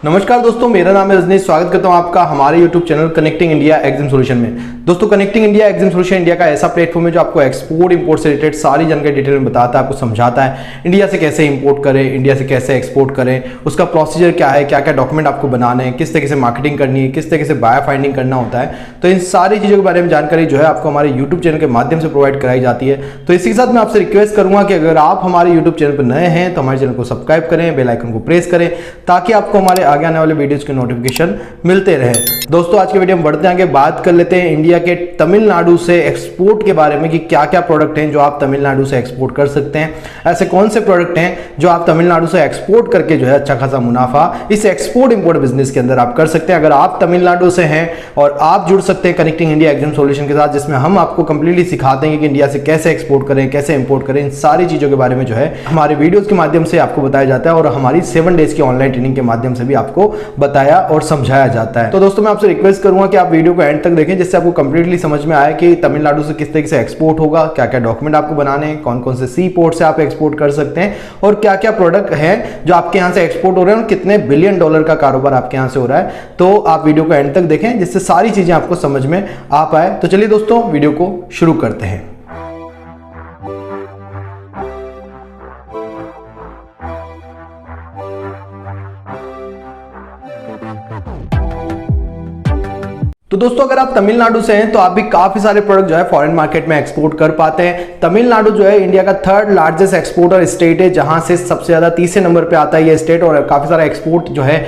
नमस्कार दोस्तों, मेरा नाम है रजनीश। स्वागत करता हूं आपका हमारे YouTube channel connecting India exam solution में। दोस्तों, connecting India exam solution India का ऐसा प्लेटफॉर्म है जो आपको एक्सपोर्ट इंपोर्ट से रिलेटेड सारी जानकारी डिटेल में बताता है, आपको समझाता है इंडिया से कैसे इंपोर्ट करें, इंडिया से कैसे एक्सपोर्ट करें, उसका प्रोसीजर क्या है, क्या क्या डॉक्यूमेंट आपको बनाने हैं, किस तरीके से मार्केटिंग करनी है, किस तरीके से बायर फाइंडिंग करना होता है। तो इन सारी चीज़ों के बारे में जानकारी जो है आपको हमारे यूट्यूब चैनल के माध्यम से प्रोवाइड कराई जाती है। तो इसी के साथ मैं आपसे रिक्वेस्ट करूंगा कि अगर आप हमारे यूट्यूब चैनल पर नए हैं तो हमारे चैनल को सब्सक्राइब करें, बेल आइकन को प्रेस करें ताकि आपको हमारे आगे आने वाले वीडियोज नोटिफिकेशन मिलते रहे। दोस्तों, आज के वीडियो में बढ़ते हैं आगे, बात कर लेते हैं इंडिया के तमिलनाडु से एक्सपोर्ट के बारे में कि क्या क्या प्रोडक्ट हैं जो आप तमिलनाडु से एक्सपोर्ट कर सकते हैं। ऐसे कौन से प्रोडक्ट हैं जो आप तमिलनाडु से एक्सपोर्ट करके जो है अच्छा खासा मुनाफा इस एक्सपोर्ट इंपोर्ट बिजनेस के अंदर आप कर सकते हैं। अगर आप तमिलनाडु से हैं और आप जुड़ सकते हैं कनेक्टिंग इंडिया एग्जाम सॉल्यूशन के साथ, जिसमें हम आपको कंप्लीटली सिखाते हैं कि इंडिया से कैसे एक्सपोर्ट करें, कैसे इंपोर्ट करें। इन सारी चीजों के बारे में जो है हमारे वीडियोज के माध्यम से आपको बताया जाता है और हमारी 7 डेज की ऑनलाइन ट्रेनिंग के माध्यम से भी आपको बताया और समझाया जाता है। तो दोस्तों, मैं आपसे रिक्वेस्ट करूंगा कि आप वीडियो को एंड तक देखें, जिससे आपको कंप्लीटली समझ में आए कि तमिलनाडु से किस तरीके से एक्सपोर्ट होगा, क्या क्या डॉक्यूमेंट आपको बनाने हैं, कौन कौन से सी पोर्ट से आप एक्सपोर्ट कर सकते हैं और क्या क्या प्रोडक्ट हैं जो आपके यहां से एक्सपोर्ट हो रहे हैं और कितने बिलियन डॉलर का कारोबार आपके यहां से हो रहा है। तो आप वीडियो को एंड तक देखें जिससे सारी चीजें आपको समझ में आ पाए। तो चलिए दोस्तों, वीडियो को शुरू करते हैं। तो दोस्तों, अगर आप तमिलनाडु से हैं तो आप भी काफी सारे प्रोडक्ट जो है फॉरेन मार्केट में एक्सपोर्ट कर पाते हैं। तमिलनाडु जो है इंडिया का 3rd लार्जेस्ट एक्सपोर्टर स्टेट है, जहां से सबसे ज्यादा 30वें नंबर पे आता है ये स्टेट और काफी सारा एक्सपोर्ट जो है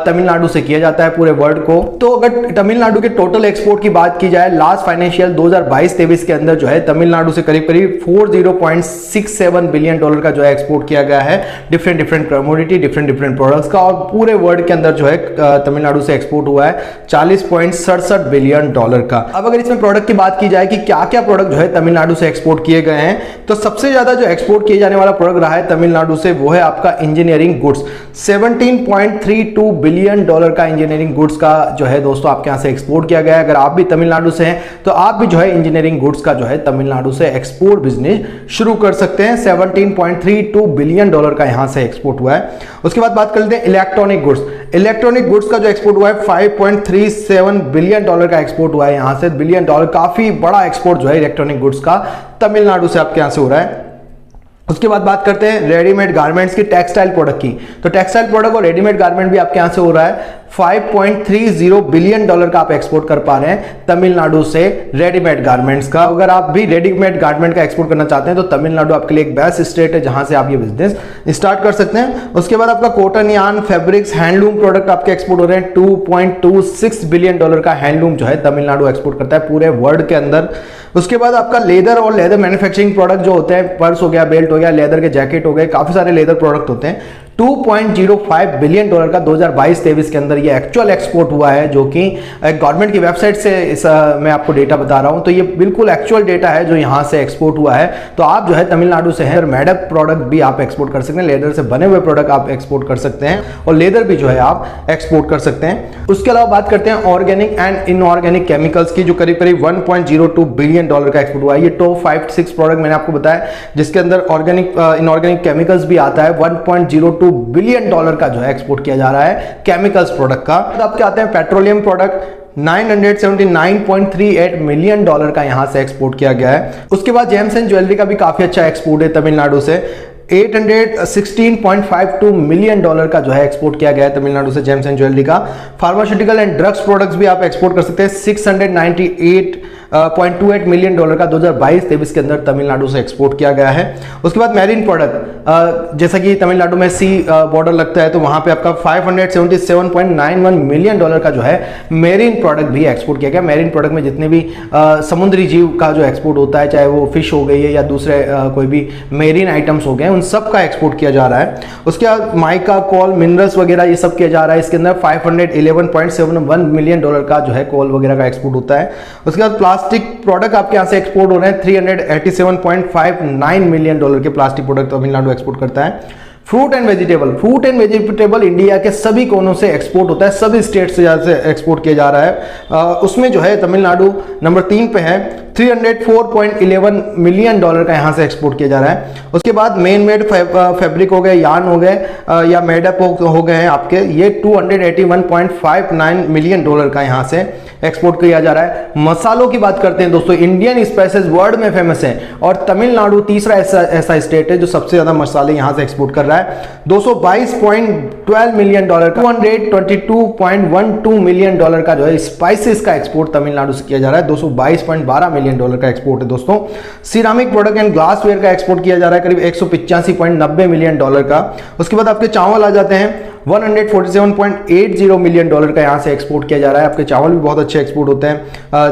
तमिलनाडु से किया जाता है पूरे वर्ल्ड को। तो अगर तमिलनाडु के टोटल एक्सपोर्ट की बात की जाए, लास्ट फाइनेंशियल 2022-23 के अंदर जो है तमिलनाडु से करीब करीब 40.67 बिलियन डॉलर का जो है एक्सपोर्ट किया गया है डिफरेंट कमोडिटी, डिफरेंट प्रोडक्ट्स का। और पूरे वर्ल्ड के अंदर जो है तमिलनाडु से एक्सपोर्ट हुआ है 40.67 बिलियन डॉलर का। अब अगर इसमें प्रोडक्ट की बात की जाए कि क्या क्या प्रोडक्ट जो है तमिलनाडु से एक्सपोर्ट किए गए हैं, तो सबसे ज्यादा जो एक्सपोर्ट किए जाने वाला प्रोडक्ट रहा है तमिलनाडु से वो है आपका इंजीनियरिंग गुड्स। 17.32 बिलियन डॉलर का इंजीनियरिंग गुड्स का जो है दोस्तों आपके यहां से एक्सपोर्ट किया गया है। अगर आप भी तमिलनाडु से हैं तो आप भी जो है इंजीनियरिंग गुड्स का जो है तमिलनाडु से एक्सपोर्ट बिजनेस शुरू कर सकते हैं। 17.32 बिलियन डॉलर का यहां से एक्सपोर्ट हुआ है। उसके बाद बात कर लेते हैं इलेक्ट्रॉनिक गुड्स। इलेक्ट्रॉनिक गुड्स का जो एक्सपोर्ट हुआ है 5.37 बिलियन डॉलर का एक्सपोर्ट हुआ है यहां से। बिलियन डॉलर, काफी बड़ा एक्सपोर्ट जो है इलेक्ट्रॉनिक गुड्स का तमिलनाडु से आपके यहां से हो रहा है। उसके बाद बात करते हैं रेडीमेड गारमेंट्स की, टेक्सटाइल प्रोडक्ट की। तो टेक्सटाइल प्रोडक्ट और रेडीमेड गारमेंट भी आपके यहां से हो रहा है। 5.30 बिलियन डॉलर का आप एक्सपोर्ट कर पा रहे हैं तमिलनाडु से रेडीमेड गारमेंट्स का। अगर आप भी रेडीमेड गारमेंट का एक्सपोर्ट करना चाहते हैं तो तमिलनाडु आपके लिए एक बेस्ट स्टेट है जहां से आप ये बिजनेस स्टार्ट कर सकते हैं। उसके बाद आपका cotton, yarn, fabrics, handloom product आपके एक्सपोर्ट हो रहे हैं। 2.26 बिलियन डॉलर का हैंडलूम जो है तमिलनाडु एक्सपोर्ट करता है पूरे वर्ल्ड के अंदर। उसके बाद आपका लेदर और लेदर मैन्युफैक्चरिंग प्रोडक्ट जो होते हैं, पर्स हो गया, बेल्ट हो गया, लेदर के जैकेट हो गए, काफी सारे लेदर प्रोडक्ट होते हैं। 2.05 बिलियन डॉलर का 2022-23 के अंदर ये एक्चुअल एक्सपोर्ट हुआ है, जो कि गवर्नमेंट की वेबसाइट से मैं आपको डेटा बता रहा हूं। तो ये बिल्कुल एक्चुअल डेटा है जो यहां से एक्सपोर्ट हुआ है। तो आप जो है तमिलनाडु से हैं और मेडक प्रोडक्ट भी आप एक्सपोर्ट कर सकते हैं, लेदर से बने हुए प्रोडक्ट आप एक्सपोर्ट कर सकते हैं और लेदर भी जो है आप एक्सपोर्ट कर सकते हैं। उसके अलावा बात करते हैं ऑर्गेनिक एंड इनऑर्गेनिक केमिकल्स की, जो करीब करीब 1.02 बिलियन डॉलर का एक्सपोर्ट हुआ है। ये टॉप 5-6 प्रोडक्ट मैंने आपको बताया जिसके अंदर ऑर्गेनिक इनऑर्गेनिक केमिकल्स भी आता है। 1.02 बिलियन डॉलर का जो है एक्सपोर्ट किया जा रहा है केमिकल्स प्रोडक्ट का। तो आपके आते हैं पेट्रोलियम प्रोडक्ट, 979.38 मिलियन डॉलर का यहां से एक्सपोर्ट किया गया है। उसके बाद जेम्स एंड ज्वेलरी का भी काफी अच्छा एक्सपोर्ट है तमिलनाडु से। 816.52 मिलियन डॉलर का जो है एक्सपोर्ट किया गया है तमिलनाडु से जेम्स एंड ज्वेलरी का। फार्मास्यूटिकल एंड ड्रग्स प्रोडक्ट्स भी आप एक्सपोर्ट कर सकते हैं। 698.28 मिलियन डॉलर का 2022-23 के अंदर तमिलनाडु से एक्सपोर्ट किया गया है। उसके बाद मैरीन प्रोडक्ट, जैसा कि तमिलनाडु में सी बॉर्डर लगता है तो वहां पे आपका 577.91 मिलियन डॉलर का जो है मेरीन प्रोडक्ट भी एक्सपोर्ट किया गया। मेरीन प्रोडक्ट में जितने भी समुद्री जीव का जो एक्सपोर्ट होता है, चाहे वो फिश हो गई है या दूसरे कोई भी मेरीन आइटम्स हो गए, उन सब का एक्सपोर्ट किया जा रहा है। उसके बाद माइका, कॉल, मिनरल्स वगैरह ये सब किया जा रहा है। इसके अंदर 511.71 मिलियन डॉलर का जो है कॉल वगैरह का एक्सपोर्ट होता है। उसके बाद प्लास्टिक प्रोडक्ट आपके यहाँ से एक्सपोर्ट हो रहे हैं। 387.59 मिलियन डॉलर के प्लास्टिक प्रोडक्ट तमिलनाडु एक्सपोर्ट करता है। फ्रूट एंड वेजिटेबल इंडिया के सभी कोनों से एक्सपोर्ट होता है, सभी स्टेट से ज़्यादा से एक्सपोर्ट किया जा रहा है। उसमें जो है तमिलनाडु नंबर 3 पे है, 304.11 मिलियन डॉलर का यहाँ से एक्सपोर्ट किया जा रहा है। उसके बाद मेन मेड फैब्रिक हो गए, यार्न हो गए या मेडअप हो गए हैं आपके, ये 281.59 मिलियन डॉलर का यहाँ से एक्सपोर्ट किया जा रहा है। मसालों की बात करते हैं दोस्तों, इंडियन स्पाइसेस वर्ल्ड में फेमस है और तमिलनाडु तीसरा ऐसा स्टेट है जो सबसे ज्यादा मसाले यहां से एक्सपोर्ट कर रहा है। 222.12 मिलियन डॉलर, 222.12 मिलियन डॉलर का जो है स्पाइसेस का एक्सपोर्ट तमिलनाडु से किया जा रहा है। 222.12 मिलियन डॉलर का एक्सपोर्ट है दोस्तों। सिरामिक प्रोडक्ट एंड ग्लासवेयर का एक्सपोर्ट किया जा रहा है करीब 185.90 मिलियन डॉलर का। उसके बाद आपके चावल आ जाते हैं, 147.80 मिलियन डॉलर का यहाँ से एक्सपोर्ट किया जा रहा है। आपके चावल भी बहुत अच्छे एक्सपोर्ट होते हैं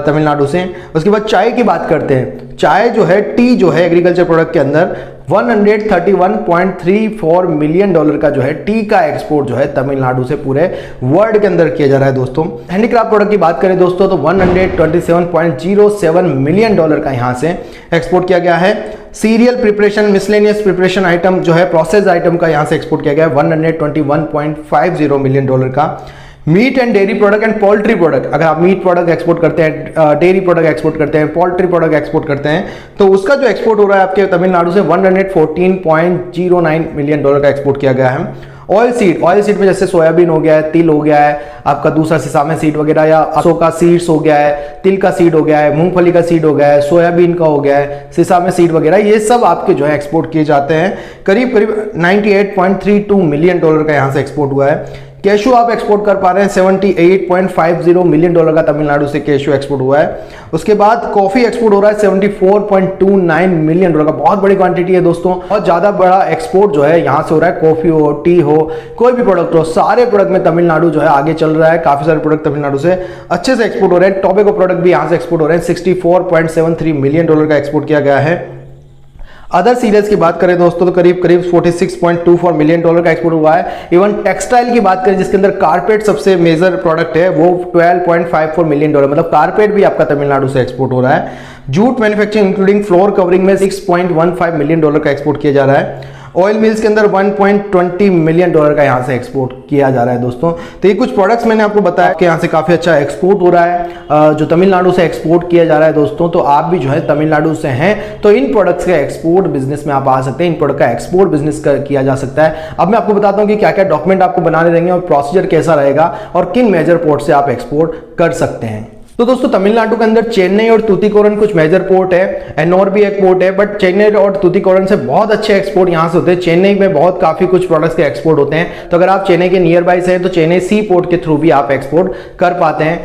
तमिलनाडु से। उसके बाद चाय की बात करते हैं, चाय जो है, टी जो है एग्रीकल्चर प्रोडक्ट के अंदर 131.34 मिलियन डॉलर का जो है टी का एक्सपोर्ट जो है तमिलनाडु से पूरे वर्ल्ड के अंदर किया जा रहा है दोस्तों। हैंडीक्राफ्ट प्रोडक्ट की बात करें दोस्तों तो 127.07 मिलियन डॉलर का यहाँ से एक्सपोर्ट किया गया है। Serial preparation, miscellaneous preparation item जो है, प्रोसेस आइटम का यहाँ से एक्सपोर्ट किया गया है 121.50 मिलियन डॉलर का। Meat and dairy product and poultry product, अगर आप मीट प्रोडक्ट एक्सपोर्ट करते हैं, डेयरी प्रोडक्ट एक्सपोर्ट करते हैं, पोल्ट्री प्रोडक्ट एक्सपोर्ट करते हैं, तो उसका जो एक्सपोर्ट हो रहा है आपके तमिलनाडु से 114.09 मिलियन डॉलर का एक्सपोर्ट किया गया है। ऑयल सीड में जैसे सोयाबीन हो गया है, तिल हो गया है, आपका दूसरा सिसामे सीड वगैरह या अशोक का सीड्स हो गया है, तिल का सीड हो गया है, मूंगफली का सीड हो गया है, सोयाबीन का हो गया है, सिसामे सीड वगैरह, ये सब आपके जो है एक्सपोर्ट किए जाते हैं। करीब 98.32 मिलियन डॉलर का यहाँ से एक्सपोर्ट हुआ है। कैशू आप एक्सपोर्ट कर पा रहे हैं, 78.50 मिलियन डॉलर का तमिलनाडु से कैशू एक्सपोर्ट हुआ है। उसके बाद कॉफी एक्सपोर्ट हो रहा है 74.29 मिलियन डॉलर का, बहुत बड़ी क्वांटिटी है दोस्तों। बहुत ज्यादा बड़ा एक्सपोर्ट जो है यहाँ से हो रहा है। कॉफी हो, टी हो, कोई भी प्रोडक्ट हो, सारे प्रोडक्ट में तमिलनाडु जो है आगे चल रहा है। काफी सारे प्रोडक्ट तमिलनाडु से अच्छे से एक्सपोर्ट हो रहे हैं। टोबैको प्रोडक्ट भी यहाँ से एक्सपोर्ट हो रहे हैं, 64.73 मिलियन डॉलर का एक्सपोर्ट किया गया है। अदर सीरियल्स की बात करें दोस्तों तो करीब 46.24 मिलियन डॉलर का एक्सपोर्ट हुआ है। इवन टेक्सटाइल की बात करें जिसके अंदर कारपेट सबसे मेजर प्रोडक्ट है, वो 12.54 मिलियन डॉलर, मतलब कारपेट भी आपका तमिलनाडु से एक्सपोर्ट हो रहा है। Jute manufacturing including floor covering में 6.15 मिलियन डॉलर का एक्सपोर्ट किया जा रहा है। ऑयल मिल्स के अंदर 1.20 मिलियन डॉलर का यहाँ से एक्सपोर्ट किया जा रहा है दोस्तों। तो ये कुछ प्रोडक्ट्स मैंने आपको बताया कि यहाँ से काफ़ी अच्छा एक्सपोर्ट हो रहा है, जो तमिलनाडु से एक्सपोर्ट किया जा रहा है दोस्तों। तो आप भी जो है तमिलनाडु से हैं तो इन प्रोडक्ट्स के एक्सपोर्ट बिजनेस में आप आ सकते हैं, इन प्रोडक्ट का एक्सपोर्ट बिजनेस किया जा सकता है। अब मैं आपको बताता हूँ कि क्या क्या डॉक्यूमेंट आपको बनाने रहेंगे और प्रोसीजर कैसा रहेगा और किन मेजर पोर्ट से आप एक्सपोर्ट कर सकते हैं। तो दोस्तों तमिलनाडु के अंदर चेन्नई और तूतीकोरन कुछ मेजर पोर्ट है, एनोर भी एक पोर्ट है, बट चेन्नई और तूतीकोरन से बहुत अच्छे एक्सपोर्ट यहाँ से होते हैं। चेन्नई में बहुत काफी कुछ प्रोडक्ट्स के एक्सपोर्ट होते हैं, तो अगर आप चेन्नई के नियर बाय से हैं तो चेन्नई सी पोर्ट के थ्रू भी आप एक्सपोर्ट कर पाते हैं।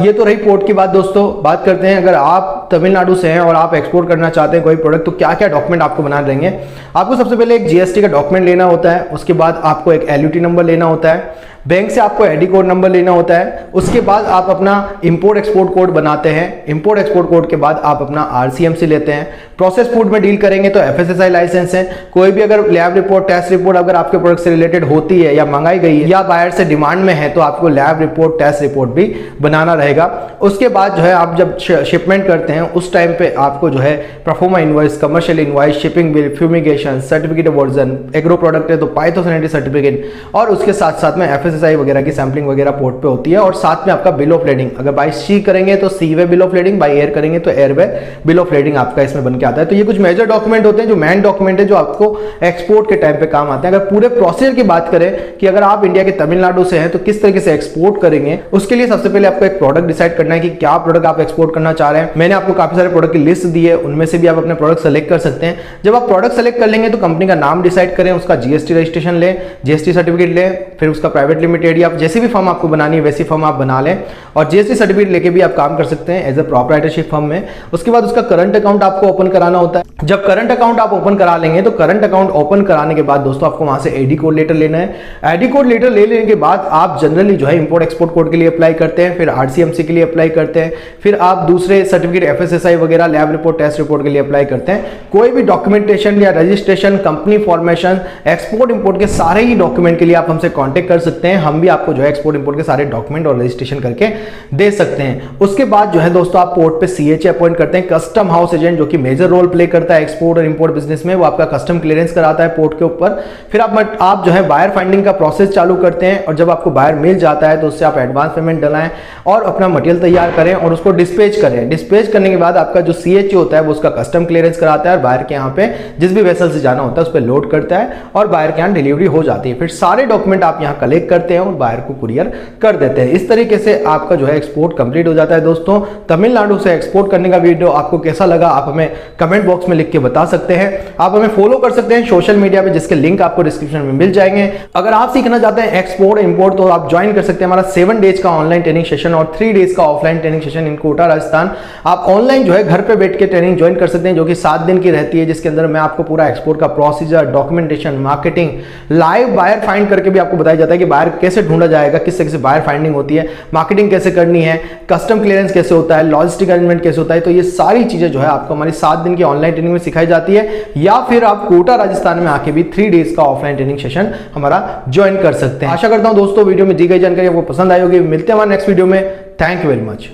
ये तो रही पोर्ट की बात दोस्तों। बात करते हैं अगर आप तमिलनाडु से हैं और आप एक्सपोर्ट करना चाहते हैं कोई प्रोडक्ट, तो क्या क्या डॉक्यूमेंट आपको बनाने रहेंगे। आपको सबसे पहले एक जीएसटी का डॉक्यूमेंट लेना होता है, उसके बाद आपको एक एलयूटी नंबर लेना होता है, बैंक से आपको आईडी कोड नंबर लेना होता है, उसके बाद आप अपना इंपोर्ट एक्सपोर्ट कोड बनाते हैं, इंपोर्ट एक्सपोर्ट कोड के बाद आप अपना आरसीएमसी लेते हैं। प्रोसेस फूड में डील करेंगे तो एफएसएसआई लाइसेंस है। कोई भी अगर लैब रिपोर्ट, टेस्ट रिपोर्ट अगर आपके प्रोडक्ट से रिलेटेड होती है या मंगाई गई है या बायर से डिमांड में है तो आपको लैब रिपोर्ट, टेस्ट रिपोर्ट भी बनाना रहेगा। उसके बाद जो है आप जब शिपमेंट करते हैं उस टाइम पे आपको जो है proforma invoice, commercial invoice, shipping bill, fumigation, certificate of origin, agro product है तो पाइथोसैनिटी सर्टिफिकेट, और उसके साथ साथ में एफएसएसआई वगैरह की सैंपलिंग वगैरह पोर्ट पे होती है। और साथ में आपका बिल ऑफ लेडिंग, अगर बाय सी करेंगे तो sea way bill of lading, by air करेंगे तो air way bill of lading आपका इसमें बन के आता है। तो ये कुछ मेजर डॉक्यूमेंट होते हैं जो मेन डॉक्यूमेंट है जो आपको एक्सपोर्ट के टाइम पे काम आते हैं। अगर पूरे प्रोसीजर की बात करें कि अगर आप इंडिया के तमिलनाडु से हैं तो किस तरीके से एक्सपोर्ट करेंगे, उसके लिए सबसे पहले आपको एक प्रोडक्ट डिसाइड करना है कि क्या प्रोडक्ट आप एक्सपोर्ट करना चाह रहे हैं। मैंने आपको काफी सारे प्रोडक्ट की लिस्ट दी है, उनमें से भी आप अपने प्रोडक्ट सेलेक्ट कर सकते हैं। जब आप प्रोडक्ट सेलेक्ट कर लेंगे तो कंपनी का नाम डिसाइड करें, उसका जीएसटी रजिस्ट्रेशन लें, जीएसटी सर्टिफिकेट लें, फिर उसका प्राइवेट लिमिटेड या जैसी भी फर्म आपको बनानी है वैसी फर्म आप बना लें, और जीएसटी सर्टिफिकेट लेके भी आप काम कर सकते हैं एज ए प्रोप्राइटरशिप फर्म में। उसके बाद उसका करंट अकाउंट आपको ओपन कराना होता है। जब करंट अकाउंट आप ओपन करा लेंगे तो करंट अकाउंट ओपन कराने के बाद दोस्तों आपको वहां से आईडी कोड लेटर लेना है। आईडी कोड लेटर ले लेने के बाद आप जनरली जो है इंपोर्ट एक्सपोर्ट कोड के लिए अप्लाई करते हैं, फिर आरसीएमसी के लिए अप्लाई करते हैं, फिर आप दूसरे सर्टिफिकेट एफएसएसआई वगैरह, लैब रिपोर्ट, टेस्ट रिपोर्ट के लिए अप्लाई करते हैं। कोई भी डॉक्यूमेंटेशन या registration, company formation, export import के सारे ही डॉक्यूमेंट के लिए आप हमसे कॉन्टेक्ट कर सकते हैं। हैं, हम भी आपको जो है एक्सपोर्ट इंपोर्ट के सारे डॉक्यूमेंट और रजिस्ट्रेशन करके दे सकते हैं। उसके बाद जो है दोस्तों आप पोर्ट पे CHA अपॉइंट करते हैं, कस्टम हाउस एजेंट, जो कि मेजर रोल प्ले करता है एक्सपोर्ट और इंपोर्ट बिजनेस में। वो आपका कस्टम क्लियरेंस कराता है पोर्ट के ऊपर। फिर आप जो है बायर फाइंडिंग का प्रोसेस चालू करते हैं, और जब आपको बायर मिल जाता है तो उससे आप एडवांस पेमेंट डलाएं और अपना मटेरियल तैयार करें और उसको डिस्पैच करें। डिस्पैच करने के बाद आपका जो CHA होता है वो उसका कस्टम क्लियरेंस कराता है और बायर के यहाँ पे जिस भी वेसल से जाना होता है उस पर लोड करता है और बायर के यहाँ डिलीवरी हो जाती है। फिर सारे डॉक्यूमेंट आप यहाँ कलेक्ट करते हैं और बायर को कुरियर कर देते हैं। इस तरीके से आपका जो है एक्सपोर्ट कंप्लीट हो जाता है। दोस्तों, तमिलनाडु से एक्सपोर्ट करने का वीडियो आपको कैसा लगा आप हमें कमेंट बॉक्स में लिख के बता सकते हैं। आप हमें फॉलो कर सकते हैं सोशल मीडिया पे, जिसके लिंक आपको डिस्क्रिप्शन में मिल जाएंगे। अगर आप सीखना चाहते हैं एक्सपोर्ट इंपोर्ट तो आप ज्वाइन कर सकते हैं हमारा 7 डेज का ऑनलाइन ट्रेनिंग सेशन और 3 डेज का offline training session in Kota Rajasthan. आप ऑनलाइन जो है घर पे बैठ के ट्रेनिंग ज्वाइन कर सकते हैं, जो कि 7 दिन की रहती है, जिसके अंदर मैं आपको पूरा एक्सपोर्ट का procedure, documentation, marketing, live buyer find करके भी आपको बताया जाता है कि बायर कैसे ढूंढा जाएगा, किस तरह से बायर फाइंडिंग होती है, मार्केटिंग कैसे करनी है, कस्टम क्लियरेंस कैसे होता है, लॉजिस्टिक अरेंजमेंट कैसे होता है। तो ये सारी चीजें जो है आपको हमारी 7 दिन की ऑनलाइन ट्रेनिंग में सिखाई जाती है, या फिर आप कोटा राजस्थान में आके भी 3 डेज का ऑफलाइन ट्रेनिंग सेशन हमारा ज्वाइन कर सकते हैं। आशा करता हूं दोस्तों वीडियो में दी गई जानकारी आपको पसंद आई होगी। मिलते हैं हमारे नेक्स्ट वीडियो में। Thank you very much.